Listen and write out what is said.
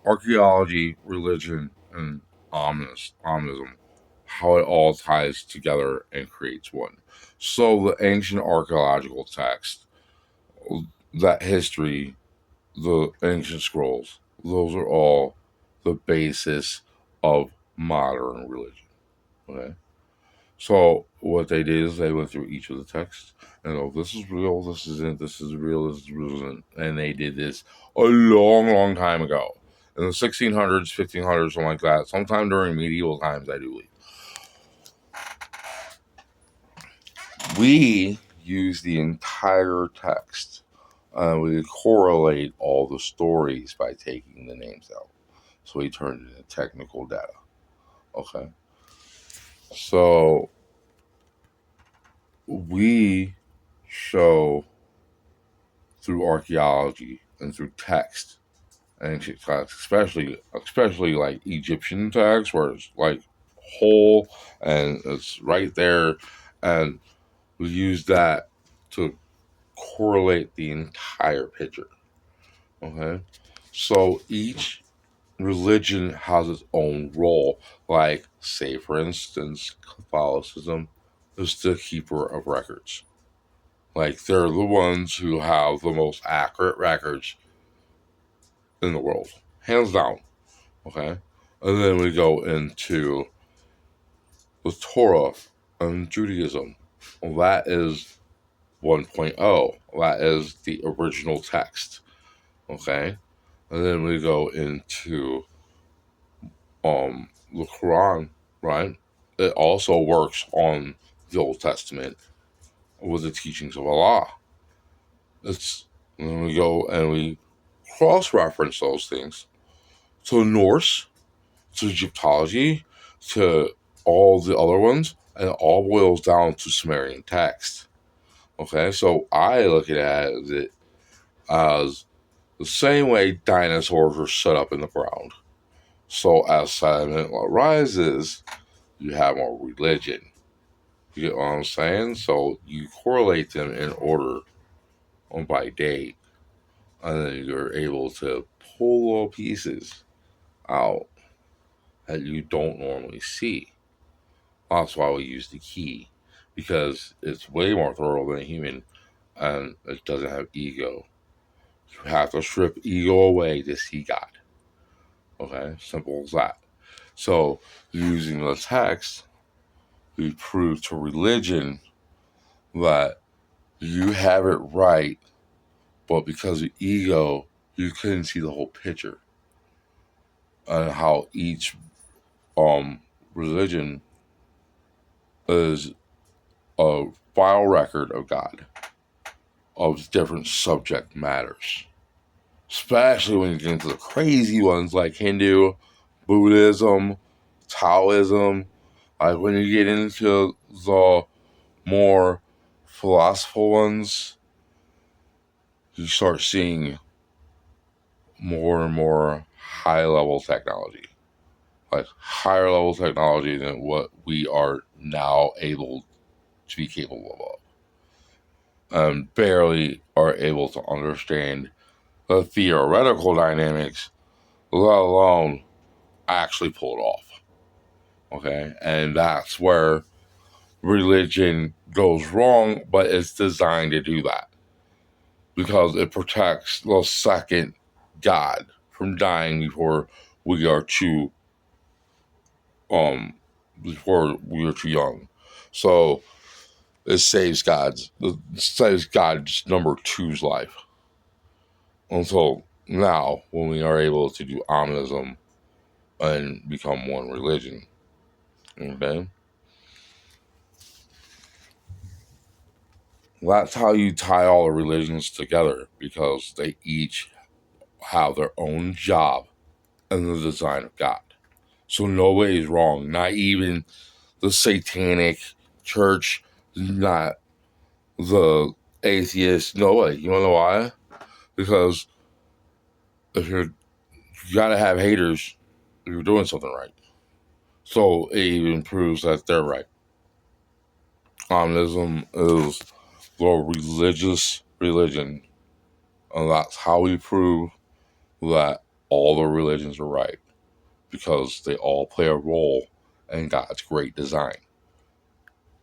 archaeology, religion, and omnism, how it all ties together and creates one. So the ancient archaeological text, that history, the ancient scrolls, those are all the basis of modern religion. Okay? So what they did is they went through each of the texts and oh, this is real, this isn't, this is real, this is real, isn't. And they did this a long, long time ago. In the 1600s, 1500s, something like that. Sometime during medieval times, I do believe. We use the entire text. We correlate all the stories by taking the names out. So we turned it into technical data. Okay. So we show through archaeology and through text, ancient texts, especially like Egyptian text, where it's like whole and it's right there, and we use that to correlate the entire picture. Okay, so each religion has its own role. Like, say for instance, Catholicism is the keeper of records. Like, they're the ones who have the most accurate records in the world, hands down. Okay, and then we go into the Torah and Judaism. Well, that is 1.0. That is the original text. Okay, and then we go into the Quran. Right, it also works on the Old Testament with the teachings of Allah. It's and then we go and we cross-reference those things to Norse, to Egyptology, to all the other ones, and it all boils down to Sumerian text. Okay, so I look at it as the same way dinosaurs were set up in the ground. So as sediment rises, you have more religion. You get what I'm saying? So you correlate them in order by date, and then you're able to pull little pieces out that you don't normally see. That's why we use the key, because it's way more thorough than a human, and it doesn't have ego. You have to strip ego away to see God. Okay, simple as that. So, using the text, we prove to religion that you have it right, but because of ego, you couldn't see the whole picture, and how each religion is a file record of God, of different subject matters. Especially when you get into the crazy ones like Hindu, Buddhism, Taoism. Like when you get into the more philosophical ones, you start seeing more and more high level technology. Like higher level technology than what we are now able to be capable of. And barely are able to understand the theoretical dynamics, let alone actually pull it off. Okay? And that's where religion goes wrong, but it's designed to do that because it protects the second God from dying um before we are too young. So it saves God's number two's life. Until now, when we are able to do omnism and become one religion. Okay? That's how you tie all the religions together, because they each have their own job in the design of God. So nobody's wrong, not even the satanic church, not the atheist, nobody. You wanna know why? Because if you gotta have haters if you're doing something right. So it even proves that they're right. Omnism is the religious religion, and that's how we prove that all the religions are right because they all play a role in God's great design.